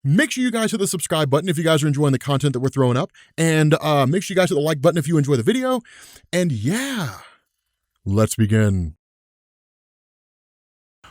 Make sure you guys hit the subscribe button if you guys are enjoying the content that we're throwing up, and make sure you guys hit the like button if you enjoy the video. And yeah, let's begin.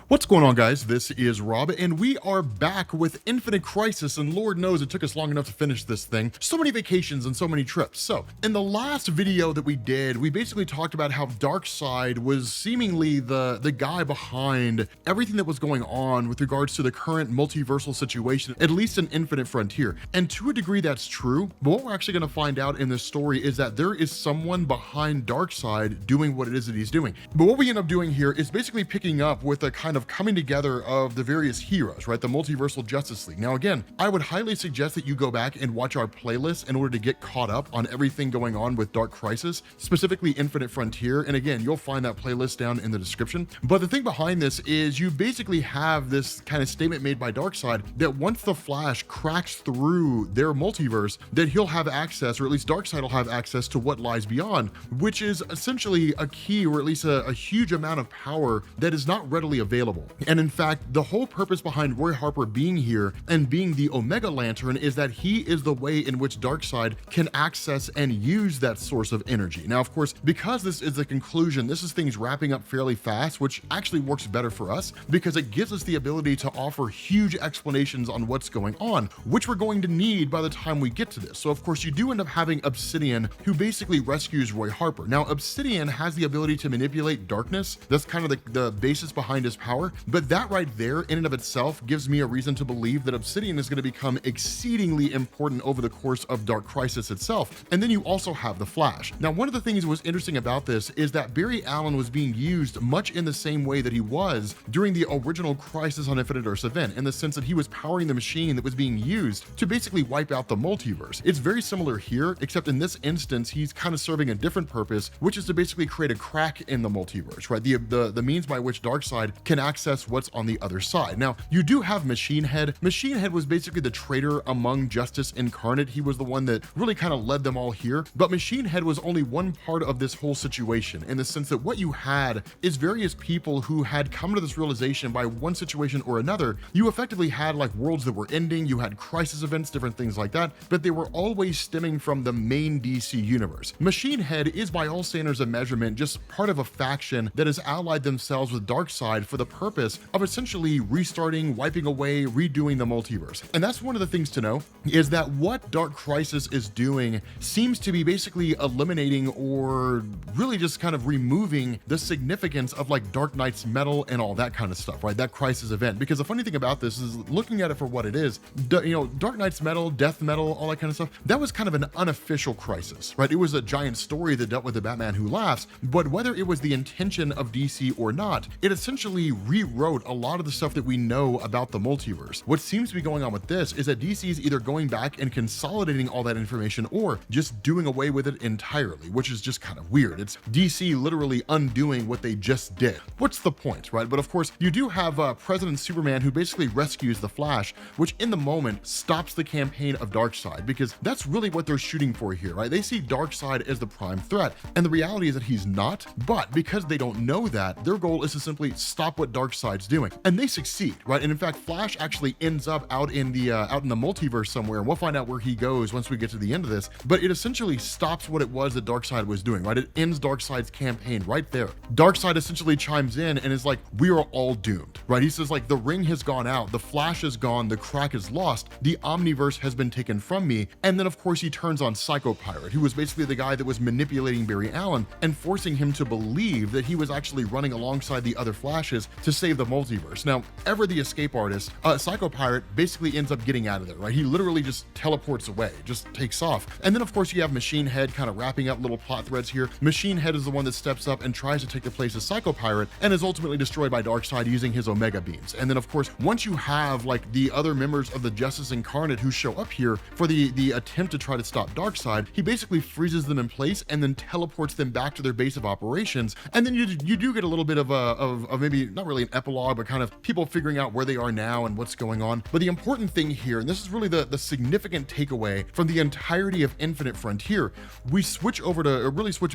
What's going on, guys? This is Rob, and we are back with Infinite Crisis, and Lord knows it took us long enough to finish this thing. So many vacations and so many trips. So, in the last video that we did, we basically talked about how Darkseid was seemingly the guy behind everything that was going on with regards to the current multiversal situation, at least in Infinite Frontier. And to a degree, that's true, but what we're actually going to find out in this story is that there is someone behind Darkseid doing what it is that he's doing. But what we end up doing here is basically picking up with a kind of coming together of the various heroes, right? The Multiversal Justice League. Now, again, I would highly suggest that you go back and watch our playlist in order to get caught up on everything going on with Dark Crisis, specifically Infinite Frontier. And again, you'll find that playlist down in the description. But the thing behind this is you basically have this kind of statement made by Darkseid that once the Flash cracks through their multiverse, that he'll have access, or at least Darkseid will have access to what lies beyond, which is essentially a key, or at least a huge amount of power that is not readily available. And in fact, the whole purpose behind Roy Harper being here and being the Omega Lantern is that he is the way in which Darkseid can access and use that source of energy. Now, of course, because this is the conclusion, this is things wrapping up fairly fast, which actually works better for us because it gives us the ability to offer huge explanations on what's going on, which we're going to need by the time we get to this. So of course, you do end up having Obsidian, who basically rescues Roy Harper. Now, Obsidian has the ability to manipulate darkness. That's kind of the basis behind his power. But that right there in and of itself gives me a reason to believe that Obsidian is going to become exceedingly important over the course of Dark Crisis itself. And then you also have the Flash. Now, one of the things that was interesting about this is that Barry Allen was being used much in the same way that he was during the original Crisis on Infinite Earths event, in the sense that he was powering the machine that was being used to basically wipe out the multiverse. It's very similar here, except in this instance, he's kind of serving a different purpose, which is to basically create a crack in the multiverse, right? The means by which Darkseid can access what's on the other side. Now, you do have Machine Head. Machine Head was basically the traitor among Justice Incarnate. He was the one that really kind of led them all here. But Machine Head was only one part of this whole situation, in the sense that what you had is various people who had come to this realization by one situation or another. You effectively had like worlds that were ending, you had crisis events, different things like that, but they were always stemming from the main DC universe. Machine Head is, by all standards of measurement, just part of a faction that has allied themselves with Darkseid for the purpose of essentially restarting, wiping away, redoing the multiverse. And that's one of the things to know, is that what Dark Crisis is doing seems to be basically eliminating, or really just kind of removing, the significance of like Dark Knight's metal and all that kind of stuff, right? That Crisis event. Because the funny thing about this is, looking at it for what it is, Dark Knight's metal, death metal, all that kind of stuff, that was kind of an unofficial crisis, right? It was a giant story that dealt with the Batman Who Laughs, but whether it was the intention of DC or not, it essentially rewrote a lot of the stuff that we know about the multiverse. What seems to be going on with this is that DC is either going back and consolidating all that information, or just doing away with it entirely, which is just kind of weird. It's DC literally undoing what they just did. What's the point, right? But of course, you do have President Superman, who basically rescues the Flash, which in the moment stops the campaign of Darkseid, because that's really what they're shooting for here, right? They see Darkseid as the prime threat, and the reality is that he's not. But because they don't know that, their goal is to simply stop what Darkseid's doing. And they succeed, right? And in fact, Flash actually ends up out in the multiverse somewhere, and we'll find out where he goes once we get to the end of this. But it essentially stops what it was that Darkseid was doing, right? It ends Darkseid's campaign right there. Darkseid essentially chimes in and is like, we are all doomed, right? He says like, the ring has gone out, the Flash is gone, the crack is lost, the Omniverse has been taken from me. And then of course he turns on Psycho Pirate, who was basically the guy that was manipulating Barry Allen and forcing him to believe that he was actually running alongside the other Flashes to save the multiverse. Now, ever the escape artist, Psycho Pirate basically ends up getting out of there, right? He literally just teleports away, just takes off. And then of course you have Machine Head kind of wrapping up little plot threads here. Machine Head is the one that steps up and tries to take the place of Psycho Pirate, and is ultimately destroyed by Darkseid using his Omega beams. And then of course, once you have like the other members of the Justice Incarnate who show up here for the attempt to try to stop Darkseid, he basically freezes them in place and then teleports them back to their base of operations. And then you do get a little bit of maybe not not really an epilogue, but kind of people figuring out where they are now and what's going on. But the important thing here, and this is really the significant takeaway from the entirety of Infinite Frontier, we switch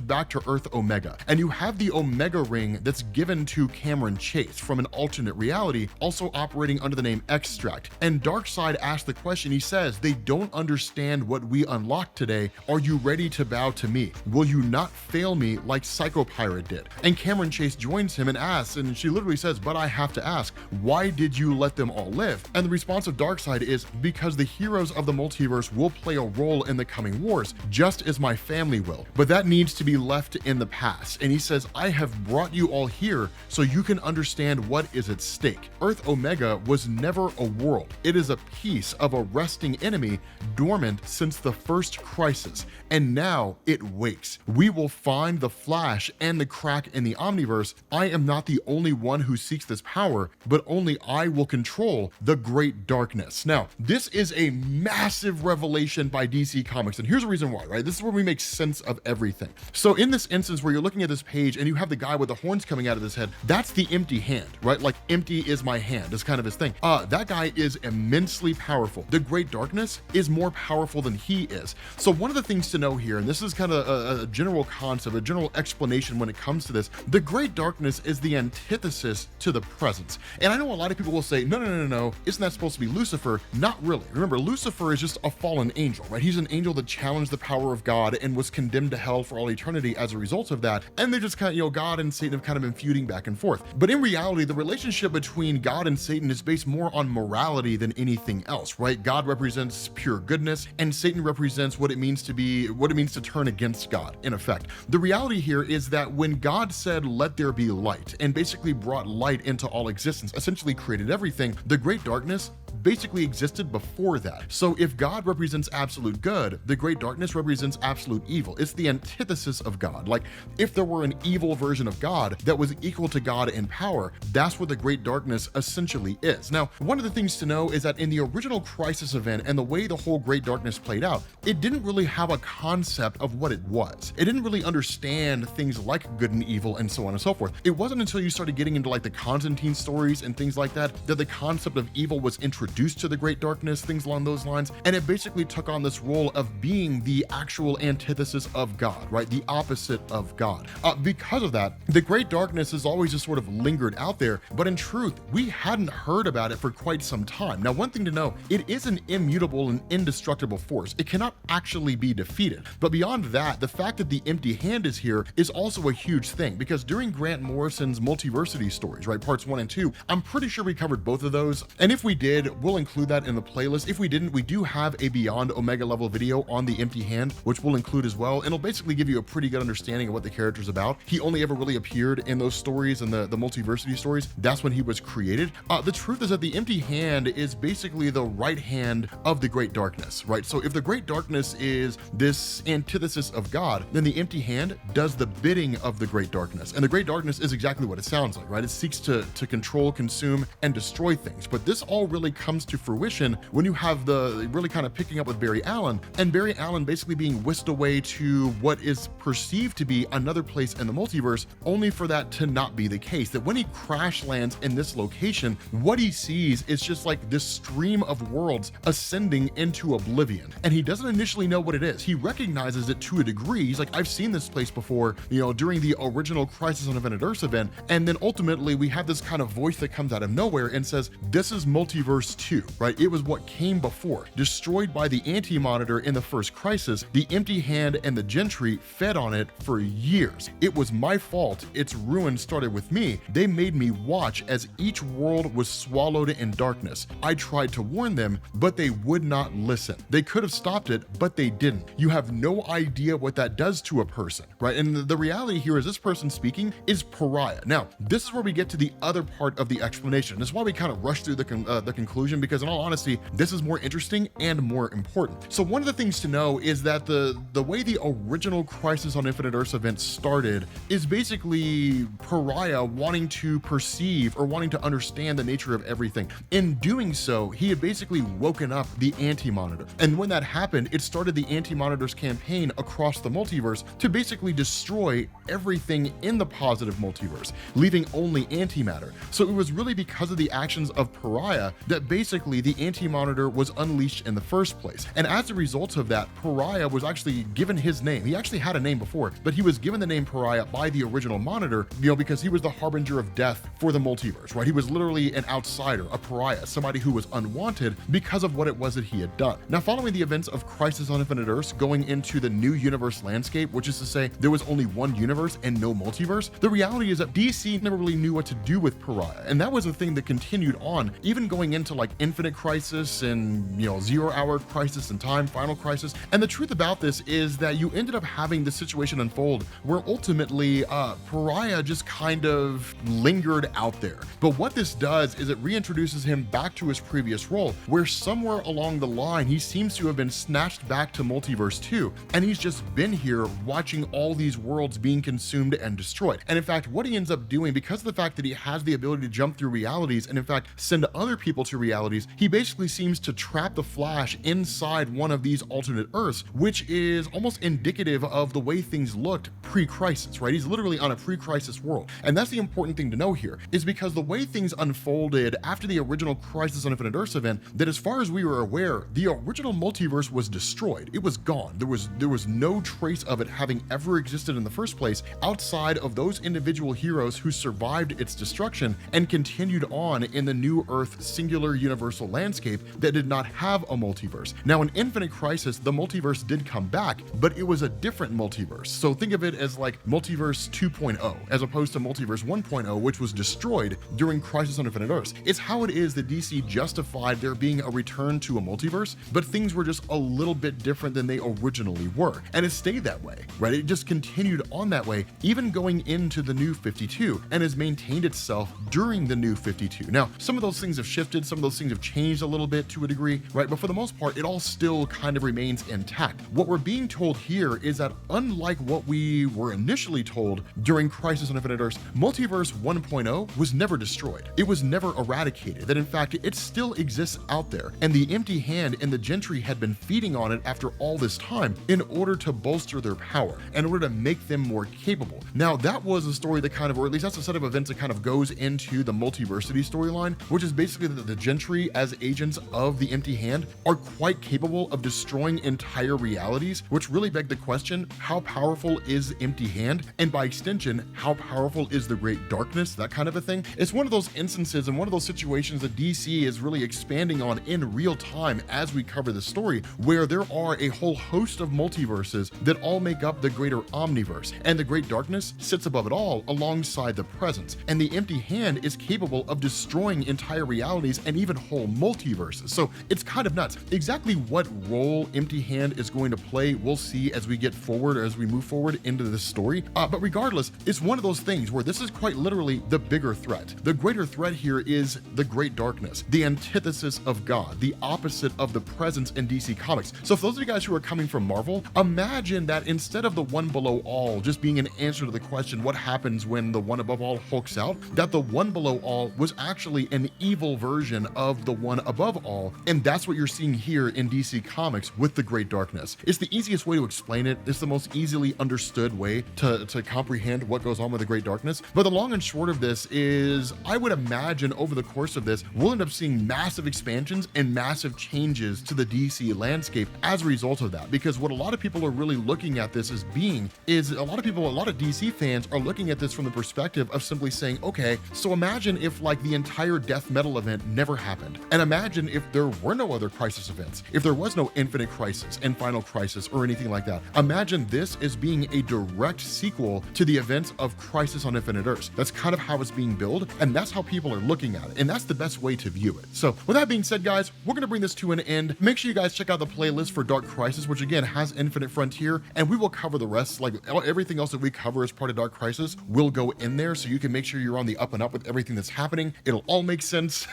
back to Earth Omega, and you have the Omega ring that's given to Cameron Chase from an alternate reality, also operating under the name Extract. And Darkseid asked the question, he says, they don't understand what we unlocked today. Are you ready to bow to me? Will you not fail me like Psycho Pirate did? And Cameron Chase joins him and asks, and she literally says, but I have to ask, why did you let them all live? And the response of Darkseid is, because the heroes of the multiverse will play a role in the coming wars, just as my family will. But that needs to be left in the past. And he says, I have brought you all here so you can understand what is at stake. Earth Omega was never a world. It is a piece of a resting enemy dormant since the first crisis. And now it wakes. We will find the Flash and the crack in the Omniverse. I am not the only one who seeks this power, but only I will control the great darkness. Now, this is a massive revelation by DC Comics, and here's the reason why, right? This is where we make sense of everything. So in this instance where you're looking at this page and you have the guy with the horns coming out of his head, that's the empty hand, right? Like, empty is my hand is kind of his thing. That guy is immensely powerful. The great darkness is more powerful than he is. So one of the things to know here, and this is kind of a general concept, a general explanation when it comes to this, the great darkness is the antithesis to the presence. And I know a lot of people will say, no, isn't that supposed to be Lucifer? Not really. Remember, Lucifer is just a fallen angel, right? He's an angel that challenged the power of God and was condemned to hell for all eternity as a result of that. And they're just kind of, God and Satan have kind of been feuding back and forth. But in reality, the relationship between God and Satan is based more on morality than anything else, right? God represents pure goodness, and Satan represents what it means to turn against God, in effect. The reality here is that when God said, let there be light, and basically brought light into all existence, essentially created everything, the great darkness basically existed before that. So if God represents absolute good, the great darkness represents absolute evil. It's the antithesis of God. Like, if there were an evil version of God that was equal to God in power, that's what the great darkness essentially is. Now, one of the things to know is that in the original Crisis event and the way the whole great darkness played out, it didn't really have a concept of what it was. It didn't really understand things like good and evil and so on and so forth. It wasn't until you started getting into like the Constantine stories and things like that the concept of evil was introduced to the great darkness, things along those lines, and it basically took on this role of being the actual antithesis of God, right? The opposite of God. Because of that, the great darkness has always just sort of lingered out there, but in truth, we hadn't heard about it for quite some time. Now, one thing to know, it is an immutable and indestructible force. It cannot actually be defeated. But beyond that, the fact that the empty hand is here is also a huge thing, because during Grant Morrison's Multiversity stories, right, parts 1 and 2, I'm pretty sure we covered both of those. And if we did, we'll include that in the playlist. If we didn't, we do have a Beyond Omega level video on the empty hand, which we'll include as well. And it'll basically give you a pretty good understanding of what the character's about. He only ever really appeared in those stories and the Multiversity stories. That's when he was created. The truth is that the empty hand is basically the right hand of the great darkness, right? So if the great darkness is this antithesis of God, then the empty hand does the bidding of the great darkness. And the great darkness is exactly what it sounds like, right? It seeks to control, consume, and destroy things. But this all really comes to fruition when you have the really kind of picking up with Barry Allen, and Barry Allen basically being whisked away to what is perceived to be another place in the multiverse, only for that to not be the case. That when he crash lands in this location, what he sees is just like this stream of worlds ascending into oblivion. And he doesn't initially know what it is. He recognizes it to a degree. He's like, I've seen this place before, during the original Crisis on Infinite Earths event. And then ultimately we have this kind of voice that comes out of nowhere and says, this is Multiverse 2, right? It was what came before. Destroyed by the Anti-Monitor in the first Crisis, the Empty Hand and the Gentry fed on it for years. It was my fault. Its ruin started with me. They made me watch as each world was swallowed in darkness. I tried to warn them, but they would not listen. They could have stopped it, but they didn't. You have no idea what that does to a person, right? And the reality here is this person speaking is Pariah. Now, this is where we get to the other part of the explanation. This is why we kind of rush through the conclusion, because in all honesty, this is more interesting and more important. So one of the things to know is that the way the original Crisis on Infinite Earths event started is basically Pariah wanting to perceive or wanting to understand the nature of everything. In doing so, he had basically woken up the Anti-Monitor. And when that happened, it started the Anti-Monitor's campaign across the multiverse to basically destroy everything in the positive multiverse, leaving only only antimatter. So it was really because of the actions of Pariah that basically the anti-monitor was unleashed in the first place. And as a result of that, Pariah was actually given his name. He actually had a name before, but he was given the name Pariah by the original monitor, because he was the harbinger of death for the multiverse, right? He was literally an outsider, a pariah, somebody who was unwanted because of what it was that he had done. Now, following the events of Crisis on Infinite Earths going into the new universe landscape, which is to say there was only one universe and no multiverse, the reality is that DC never really knew what to do with Pariah. And that was a thing that continued on, even going into like Infinite Crisis and, 0 Hour Crisis and Time, Final Crisis. And the truth about this is that you ended up having the situation unfold where ultimately Pariah just kind of lingered out there. But what this does is it reintroduces him back to his previous role, where somewhere along the line he seems to have been snatched back to Multiverse 2, and he's just been here watching all these worlds being consumed and destroyed. And in fact, what he ends up doing, because of the fact that he has the ability to jump through realities and in fact send other people to realities, he basically seems to trap the Flash inside one of these alternate Earths, which is almost indicative of the way things looked pre-crisis, right? He's literally on a pre-crisis world. And that's the important thing to know here, is because the way things unfolded after the original Crisis on Infinite Earths event, that as far as we were aware, the original multiverse was destroyed. It was gone. There was no trace of it having ever existed in the first place outside of those individual heroes who survived its destruction and continued on in the new Earth singular universal landscape that did not have a multiverse. Now, in Infinite Crisis, the multiverse did come back, but it was a different multiverse. So think of it as like Multiverse 2.0 as opposed to Multiverse 1.0, which was destroyed during Crisis on Infinite Earths. It's how it is that DC justified there being a return to a multiverse, but things were just a little bit different than they originally were. And it stayed that way, right? It just continued on that way, even going into the new 52, and has maintained itself during the new 52. Now, some of those things have shifted, some of those things have changed a little bit to a degree, right? But for the most part, it all still kind of remains intact. What we're being told here is that unlike what we were initially told during Crisis on Infinite Earths, Multiverse 1.0 was never destroyed. It was never eradicated. That in fact, it still exists out there. And the Empty Hand and the Gentry had been feeding on it after all this time in order to bolster their power, in order to make them more capable. Now, that was a story that kind of, or at least that's a set of events that kind of goes into the Multiversity storyline, which is basically that the Gentry, as agents of the Empty Hand, are quite capable of destroying entire realities, which really begged the question, how powerful is Empty Hand? And by extension, how powerful is the Great Darkness? That kind of a thing. It's one of those instances and one of those situations that DC is really expanding on in real time as we cover the story, where there are a whole host of multiverses that all make up the greater omniverse, and the Great Darkness sits above it all alongside the Presence, and the Empty Hand is capable of destroying entire realities and even whole multiverses. So it's kind of nuts. Exactly what role Empty Hand is going to play, we'll see as we get forward, or as we move forward into this story. But regardless, it's one of those things where this is quite literally the bigger threat. The greater threat here is the Great Darkness, the antithesis of God, the opposite of the Presence in DC Comics. So for those of you guys who are coming from Marvel, imagine that instead of the one below all just being an answer to the question, what happens when the one above all hulks out, that the one below all was actually an evil version of the one above all. And that's what you're seeing here in DC Comics with the Great Darkness. It's the easiest way to explain it. It's the most easily understood way to comprehend what goes on with the Great Darkness. But the long and short of this is, I would imagine over the course of this, we'll end up seeing massive expansions and massive changes to the DC landscape as a result of that. Because what a lot of people are really looking at this as being is a lot of DC fans are looking at this from the perspective of simply saying, okay, so imagine if like the entire death metal event never happened. And imagine if there were no other Crisis events, if there was no Infinite Crisis and Final Crisis or anything like that. Imagine this as being a direct sequel to the events of Crisis on Infinite Earths. That's kind of how it's being billed, and that's how people are looking at it, and that's the best way to view it. So with that being said, guys, we're going to bring this to an end. Make sure you guys check out the playlist for Dark Crisis, which again has Infinite Frontier, and we will cover the rest. Like everything else that we cover as part of Dark Crisis will go in there, so you can make sure you're on the up and up with everything that's happening. It'll all make sense.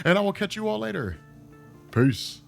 And I will catch you all later. Peace.